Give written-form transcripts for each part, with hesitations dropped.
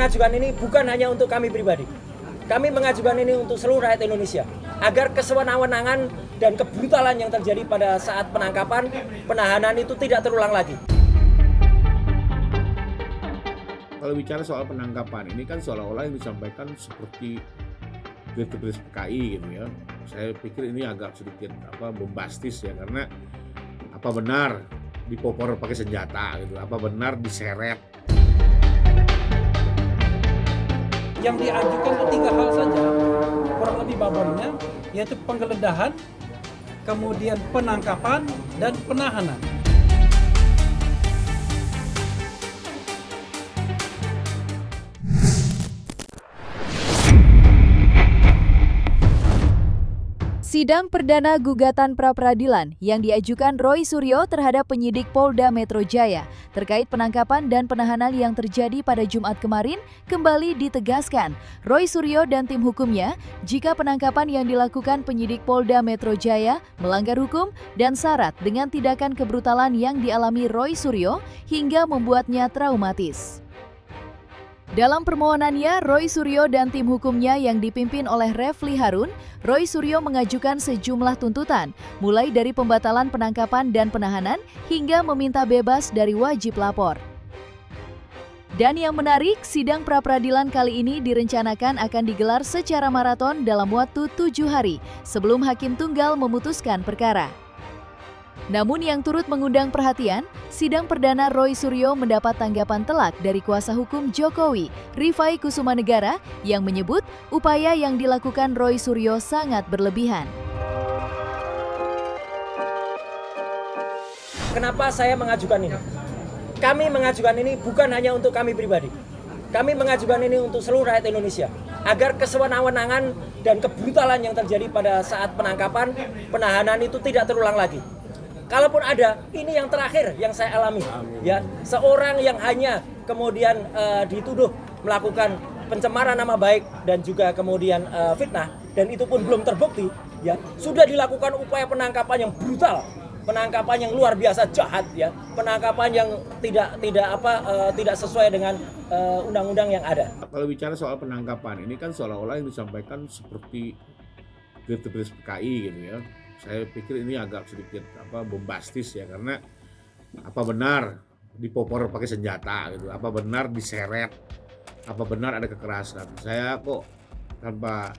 mengajukan ini bukan hanya untuk kami pribadi. Kami mengajukan ini untuk seluruh rakyat Indonesia agar kesewenang-wenangan dan kebrutalan yang terjadi pada saat penangkapan, penahanan itu tidak terulang lagi. Kalau bicara soal penangkapan, ini kan seolah-olah yang disampaikan seperti kritik PKI gitu ya. Saya pikir ini agak sedikit bombastis ya, karena apa benar dipopor pakai senjata gitu, apa benar diseret. Yang diajukan itu 3 hal saja, kurang lebih babonnya, yaitu penggeledahan, kemudian penangkapan, dan penahanan. Sidang perdana gugatan pra-peradilan yang diajukan Roy Suryo terhadap penyidik Polda Metro Jaya terkait penangkapan dan penahanan yang terjadi pada Jumat kemarin kembali ditegaskan Roy Suryo dan tim hukumnya jika penangkapan yang dilakukan penyidik Polda Metro Jaya melanggar hukum dan syarat dengan tindakan kebrutalan yang dialami Roy Suryo hingga membuatnya traumatis. Dalam permohonannya, Roy Suryo dan tim hukumnya yang dipimpin oleh Refli Harun, Roy Suryo mengajukan sejumlah tuntutan, mulai dari pembatalan penangkapan dan penahanan hingga meminta bebas dari wajib lapor. Dan yang menarik, sidang pra-peradilan kali ini direncanakan akan digelar secara maraton dalam waktu 7 hari sebelum hakim tunggal memutuskan perkara. Namun yang turut mengundang perhatian, sidang perdana Roy Suryo mendapat tanggapan telak dari kuasa hukum Jokowi, Rifai Kusumanegara, yang menyebut upaya yang dilakukan Roy Suryo sangat berlebihan. Kenapa saya mengajukan ini? Kami mengajukan ini bukan hanya untuk kami pribadi. Kami mengajukan ini untuk seluruh rakyat Indonesia agar kesewenang-wenangan dan kebrutalan yang terjadi pada saat penangkapan, penahanan itu tidak terulang lagi. Kalaupun ada, ini yang terakhir yang saya alami. Ya, seorang yang hanya kemudian dituduh melakukan pencemaran nama baik dan juga kemudian fitnah, dan itu pun belum terbukti, ya sudah dilakukan upaya penangkapan yang brutal, penangkapan yang luar biasa jahat, ya penangkapan yang tidak sesuai dengan undang-undang yang ada. Kalau bicara soal penangkapan, ini kan seolah-olah yang disampaikan seperti kritik PKI gitu ya. Saya pikir ini agak sedikit bombastis ya, karena apa benar dipopor pakai senjata gitu, apa benar diseret, apa benar ada kekerasan. Saya kok tanpa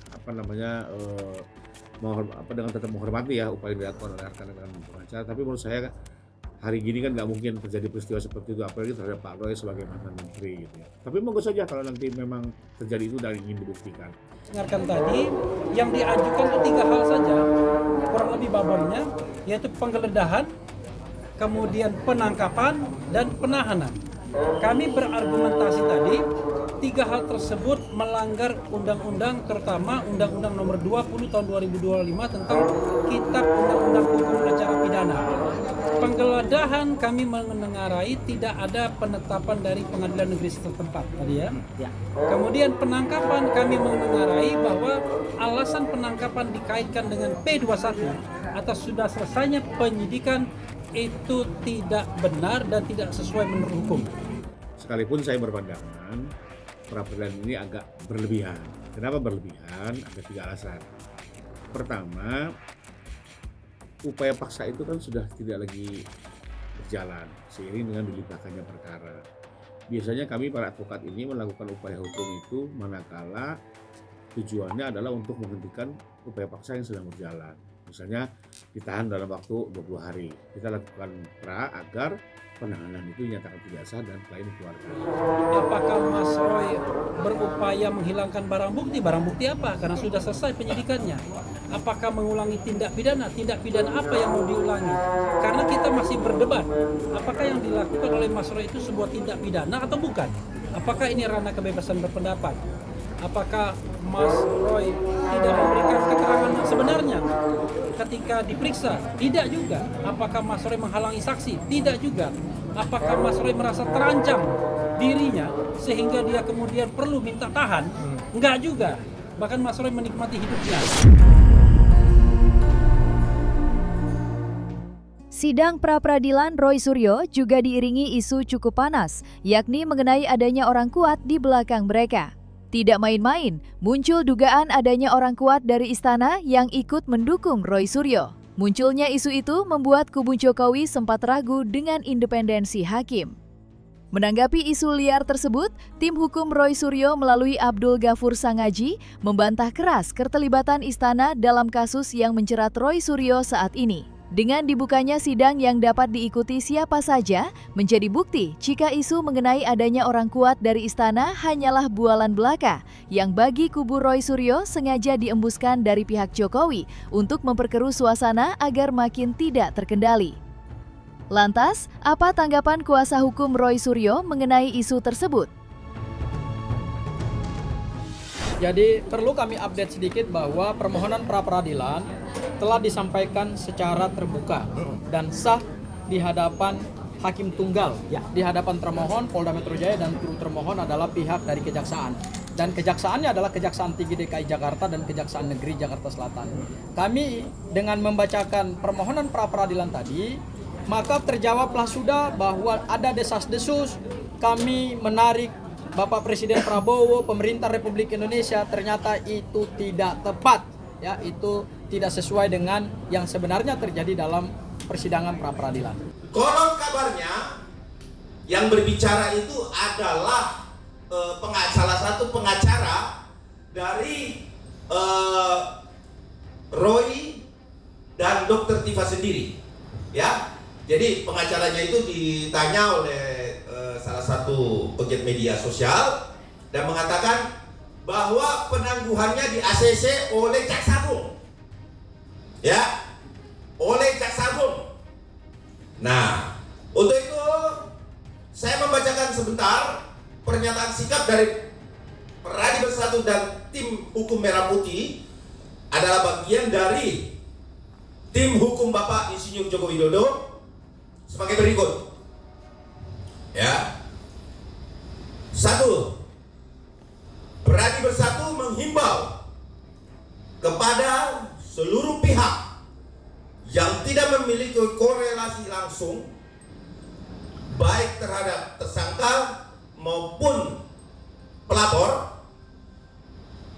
dengan tetap menghormati ya upaya yang dilakukan oleh rekan-rekan pengacara, tapi menurut saya hari gini kan nggak mungkin terjadi peristiwa seperti itu, apalagi terhadap Pak Roy sebagai mantan menteri gitu ya. Tapi monggo saja kalau nanti memang terjadi itu dan ingin dibuktikan. Dengarkan tadi, yang diajukan itu 3 hal saja, kurang lebih babonnya, yaitu penggeledahan, kemudian penangkapan, dan penahanan. Kami berargumentasi tadi, 3 hal tersebut melanggar undang-undang, terutama Undang-Undang Nomor 20 Tahun 2025 tentang Kitab Undang-Undang Hukum Acara Pidana. Penggeledahan kami mengengarai tidak ada penetapan dari pengadilan negeri setempat tadi ya. Kemudian penangkapan kami mengengarai bahwa alasan penangkapan dikaitkan dengan P21 atas sudah selesainya penyidikan itu tidak benar dan tidak sesuai menurut hukum. Sekalipun saya berpandangan pra-peradilan ini agak berlebihan. Kenapa berlebihan? Ada 3 alasan. Pertama, upaya paksa itu kan sudah tidak lagi berjalan seiring dengan dilimpahkannya perkara. Biasanya kami para advokat ini melakukan upaya hukum itu manakala tujuannya adalah untuk menghentikan upaya paksa yang sedang berjalan. Misalnya ditahan dalam waktu 20 hari. Kita lakukan pra agar penahanan itu dinyatakan tidak sah dan klien dikeluarkan. Apakah Mas Roy berupaya menghilangkan barang bukti? Barang bukti apa? Karena sudah selesai penyidikannya. Apakah mengulangi tindak pidana? Tindak pidana apa yang mau diulangi? Karena kita masih berdebat. Apakah yang dilakukan oleh Mas Roy itu sebuah tindak pidana atau bukan? Apakah ini ranah kebebasan berpendapat? Apakah Mas Roy tidak memberikan keterangan yang sebenarnya ketika diperiksa? Tidak juga. Apakah Mas Roy menghalangi saksi? Tidak juga. Apakah Mas Roy merasa terancam dirinya sehingga dia kemudian perlu minta tahan? Enggak juga. Bahkan Mas Roy menikmati hidupnya. Sidang pra-peradilan Roy Suryo juga diiringi isu cukup panas, yakni mengenai adanya orang kuat di belakang mereka. Tidak main-main, muncul dugaan adanya orang kuat dari istana yang ikut mendukung Roy Suryo. Munculnya isu itu membuat kubu Jokowi sempat ragu dengan independensi hakim. Menanggapi isu liar tersebut, tim hukum Roy Suryo melalui Abdul Ghafur Sangaji membantah keras keterlibatan istana dalam kasus yang menjerat Roy Suryo saat ini. Dengan dibukanya sidang yang dapat diikuti siapa saja, menjadi bukti jika isu mengenai adanya orang kuat dari istana hanyalah bualan belaka yang bagi kubu Roy Suryo sengaja diembuskan dari pihak Jokowi untuk memperkeruh suasana agar makin tidak terkendali. Lantas, apa tanggapan kuasa hukum Roy Suryo mengenai isu tersebut? Jadi perlu kami update sedikit bahwa permohonan pra-peradilan telah disampaikan secara terbuka dan sah di hadapan hakim tunggal, di hadapan termohon Polda Metro Jaya dan turut termohon adalah pihak dari kejaksaan. Dan kejaksaannya adalah Kejaksaan Tinggi DKI Jakarta dan Kejaksaan Negeri Jakarta Selatan. Kami dengan membacakan permohonan pra-peradilan tadi, maka terjawablah sudah bahwa ada desas-desus kami menarik Bapak Presiden Prabowo, pemerintah Republik Indonesia, ternyata itu tidak tepat, ya, itu tidak sesuai dengan yang sebenarnya terjadi dalam persidangan pra-peradilan. Konon kabarnya yang berbicara itu adalah salah satu pengacara dari Roy dan Dr. Tifa sendiri, ya. Jadi pengacaranya itu ditanya oleh salah satu pegiat media sosial dan mengatakan bahwa penangguhannya di ACC oleh Jaksa Agung, ya, oleh Jaksa Agung. Nah, untuk itu saya membacakan sebentar pernyataan sikap dari Peradi Bersatu dan tim hukum Merah Putih adalah bagian dari tim hukum Bapak Insinyur Joko Widodo sebagai berikut. Ya. 1. Peradi Bersatu menghimbau kepada seluruh pihak yang tidak memiliki korelasi langsung baik terhadap tersangka maupun pelapor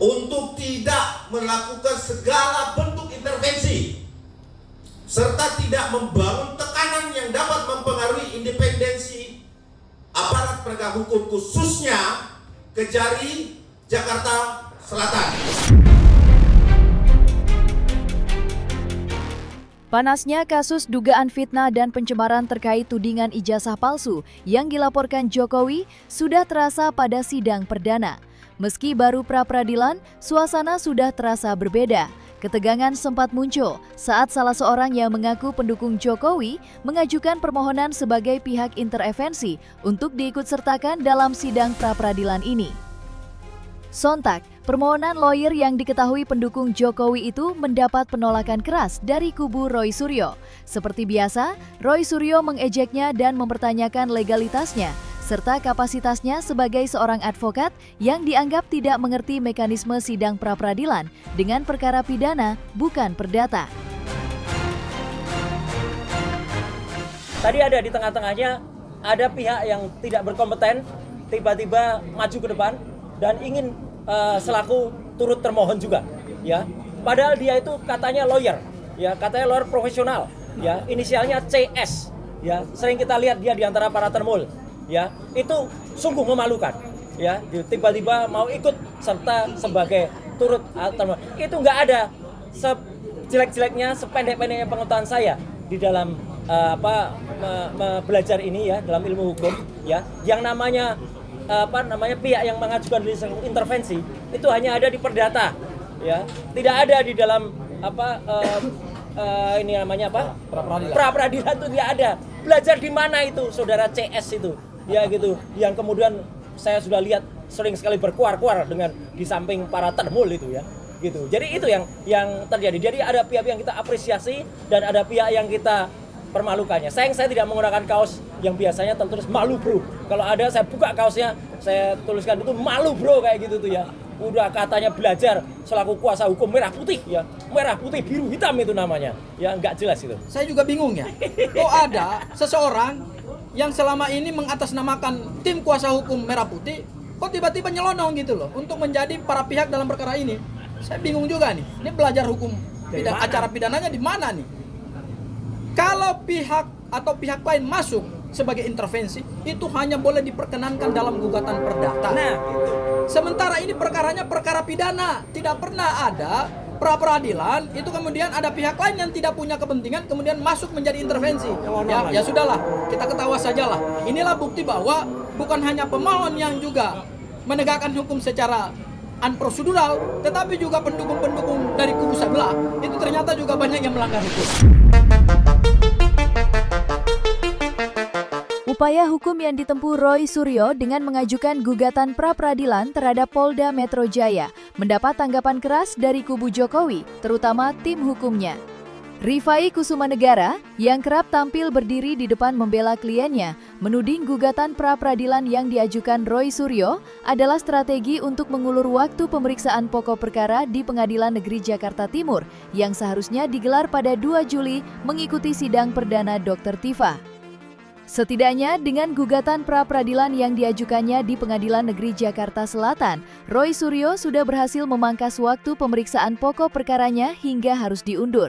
untuk tidak melakukan segala bentuk intervensi serta tidak membangun tekanan yang dapat mempengaruhi independensi aparat penegak hukum khususnya Kejari Jakarta Selatan. Panasnya kasus dugaan fitnah dan pencemaran terkait tudingan ijazah palsu yang dilaporkan Jokowi sudah terasa pada sidang perdana. Meski baru pra-peradilan, suasana sudah terasa berbeda. Ketegangan sempat muncul saat salah seorang yang mengaku pendukung Jokowi mengajukan permohonan sebagai pihak intervensi untuk diikutsertakan dalam sidang pra-peradilan ini. Sontak, permohonan lawyer yang diketahui pendukung Jokowi itu mendapat penolakan keras dari kubu Roy Suryo. Seperti biasa, Roy Suryo mengejeknya dan mempertanyakan legalitasnya, serta kapasitasnya sebagai seorang advokat yang dianggap tidak mengerti mekanisme sidang pra-peradilan dengan perkara pidana, bukan perdata. Tadi ada di tengah-tengahnya, ada pihak yang tidak berkompeten, tiba-tiba maju ke depan dan ingin selaku turut termohon juga, ya. Padahal dia itu katanya lawyer, ya, katanya lawyer profesional, ya, inisialnya CS, ya. Sering kita lihat dia di antara para termul, ya. Itu sungguh memalukan, ya. Tiba-tiba mau ikut serta sebagai turut termohon. Itu nggak ada sejelek-jeleknya, sependek-pendeknya pengetahuan saya di dalam belajar ini, ya, dalam ilmu hukum, ya. Yang namanya pihak yang mengajukan intervensi itu hanya ada di perdata, ya, tidak ada di dalam pra-peradilan itu tidak ada. Belajar di mana itu saudara CS itu, ya, gitu, yang kemudian saya sudah lihat sering sekali berkuar-kuar dengan di samping para termul itu, ya, gitu. Jadi itu yang terjadi. Jadi ada pihak yang kita apresiasi dan ada pihak yang kita permalukannya. Sayang saya tidak menggunakan kaos yang biasanya tertulis malu bro. Kalau ada saya buka kaosnya, saya tuliskan itu malu bro kayak gitu tuh, ya. udah katanya belajar selaku kuasa hukum merah putih ya, merah putih biru hitam itu namanya, ya nggak jelas itu. Saya juga bingung ya, kok ada seseorang yang selama ini mengatasnamakan tim kuasa hukum merah putih, kok tiba-tiba nyelonong gitu loh untuk menjadi para pihak dalam perkara ini. Saya bingung juga nih, ini belajar hukum acara pidananya di mana nih? Kalau pihak atau pihak lain masuk sebagai intervensi, itu hanya boleh diperkenankan dalam gugatan perdata. Nah, gitu. Sementara ini perkaranya perkara pidana, tidak pernah ada pra-peradilan itu kemudian ada pihak lain yang tidak punya kepentingan kemudian masuk menjadi intervensi. Ya sudahlah, kita ketawa sajalah. Inilah bukti bahwa bukan hanya pemohon yang juga menegakkan hukum secara unprosedural, tetapi juga pendukung-pendukung dari kubu sebelah itu ternyata juga banyak yang melanggar hukum. Upaya hukum yang ditempuh Roy Suryo dengan mengajukan gugatan pra-peradilan terhadap Polda Metro Jaya mendapat tanggapan keras dari kubu Jokowi, terutama tim hukumnya. Rifai Kusumanegara, yang kerap tampil berdiri di depan membela kliennya, menuding gugatan pra-peradilan yang diajukan Roy Suryo adalah strategi untuk mengulur waktu pemeriksaan pokok perkara di Pengadilan Negeri Jakarta Timur yang seharusnya digelar pada 2 Juli mengikuti sidang perdana Dr. Tifa. Setidaknya dengan gugatan pra-peradilan yang diajukannya di Pengadilan Negeri Jakarta Selatan, Roy Suryo sudah berhasil memangkas waktu pemeriksaan pokok perkaranya hingga harus diundur.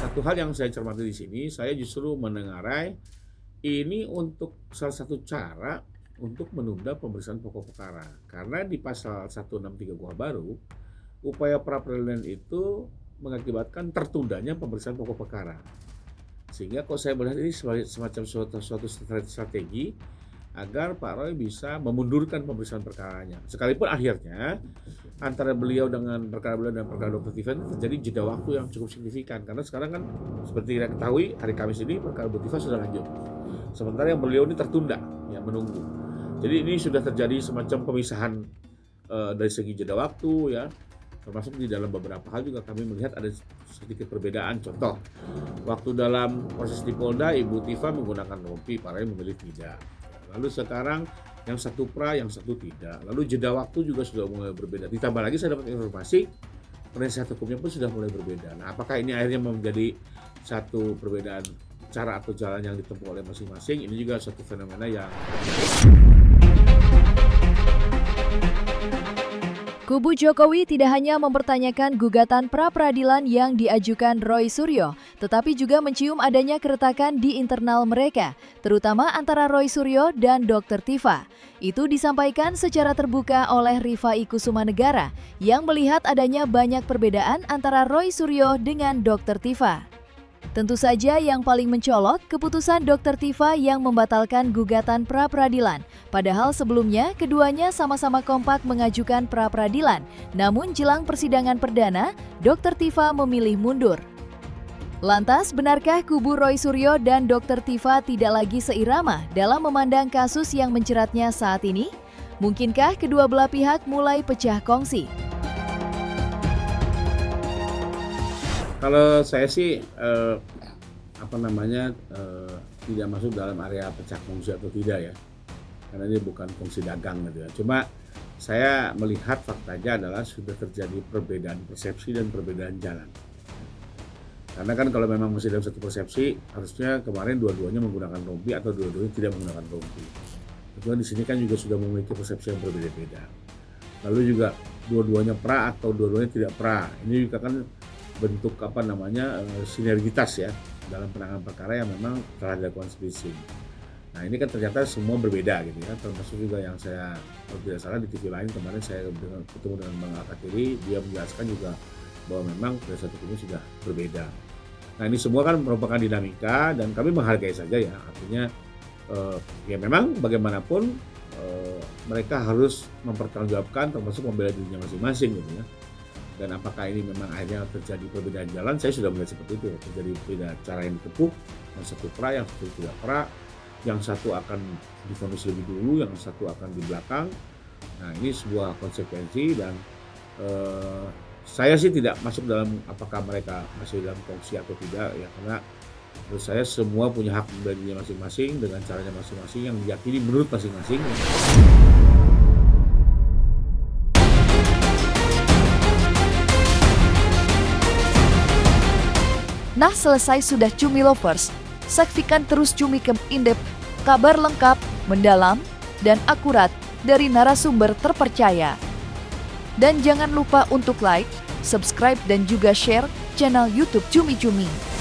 Satu hal yang saya cermati di sini, saya justru mendengarai ini untuk salah satu cara untuk menunda pemeriksaan pokok perkara. Karena di pasal 163 KUH baru, upaya pra-peradilan itu mengakibatkan tertundanya pemeriksaan pokok perkara. Sehingga kok saya melihat ini sebagai semacam suatu strategi agar Pak Roy bisa memundurkan pemeriksaan perkaranya. Sekalipun akhirnya antara beliau dengan perkara beliau dan perkara Dr. Tifa terjadi jeda waktu yang cukup signifikan. Karena sekarang kan seperti kita ketahui hari Kamis ini perkara Dr. Tifa sudah lanjut. Sementara yang beliau ini tertunda, ya menunggu. Jadi ini sudah terjadi semacam pemisahan dari segi jeda waktu ya. Termasuk di dalam beberapa hal juga kami melihat ada sedikit perbedaan. Contoh, waktu dalam proses di Polda, Ibu Tifa menggunakan rompi, Pak Roy memilih tidak. Lalu sekarang yang satu pra, yang satu tidak. Lalu jeda waktu juga sudah mulai berbeda. Ditambah lagi saya dapat informasi, penasihat hukumnya pun sudah mulai berbeda. Nah, apakah ini akhirnya menjadi satu perbedaan cara atau jalan yang ditempuh oleh masing-masing? Ini juga satu fenomena yang Kubu Jokowi tidak hanya mempertanyakan gugatan pra-peradilan yang diajukan Roy Suryo, tetapi juga mencium adanya keretakan di internal mereka, terutama antara Roy Suryo dan Dr. Tifa. Itu disampaikan secara terbuka oleh Rifai Kusumanegara yang melihat adanya banyak perbedaan antara Roy Suryo dengan Dr. Tifa. Tentu saja yang paling mencolok keputusan Dr. Tifa yang membatalkan gugatan pra-peradilan. Padahal sebelumnya keduanya sama-sama kompak mengajukan pra-peradilan. Namun jelang persidangan perdana, Dr. Tifa memilih mundur. Lantas, benarkah kubu Roy Suryo dan Dr. Tifa tidak lagi seirama dalam memandang kasus yang menjeratnya saat ini? Mungkinkah kedua belah pihak mulai pecah kongsi? kalau saya sih tidak masuk dalam area pecah kongsi atau tidak ya, karena ini bukan kongsi dagang gitu ya. Cuma saya melihat faktanya adalah sudah terjadi perbedaan persepsi dan perbedaan jalan. Karena kan kalau memang masih dalam satu persepsi, harusnya kemarin dua-duanya menggunakan rompi atau dua-duanya tidak menggunakan rompi. Kemudian di sini kan juga sudah memiliki persepsi yang berbeda-beda. Lalu juga dua-duanya pra atau dua-duanya tidak pra. Ini juga kan bentuk sinergitas ya dalam penanganan perkara yang memang telah dilakukan splitting. Nah ini kan ternyata semua berbeda gitu ya, termasuk juga yang saya kalau tidak salah di TV lain kemarin saya ketemu dengan Bang Al-Katiri, dia menjelaskan juga bahwa memang penasihat hukumnya sudah berbeda. Nah ini semua kan merupakan dinamika dan kami menghargai saja ya, artinya ya memang bagaimanapun mereka harus mempertanggungjawabkan termasuk membela dirinya masing-masing gitu ya. Dan apakah ini memang akhirnya terjadi perbedaan jalan, saya sudah melihat seperti itu, terjadi perbedaan cara yang ditempuh, yang satu pra, yang satu tidak pra, yang satu akan divonis lebih dulu, yang satu akan di belakang. Nah ini sebuah konsekuensi dan saya sih tidak masuk dalam apakah mereka masih dalam kongsi atau tidak ya, karena menurut saya semua punya hak membela dirinya masing-masing dengan caranya masing-masing yang diyakini menurut masing-masing. Nah, selesai sudah Cumi Lovers. Saksikan terus Cumi Indep, kabar lengkap, mendalam, dan akurat dari narasumber terpercaya. Dan jangan lupa untuk like, subscribe, dan juga share channel YouTube Cumi Cumi.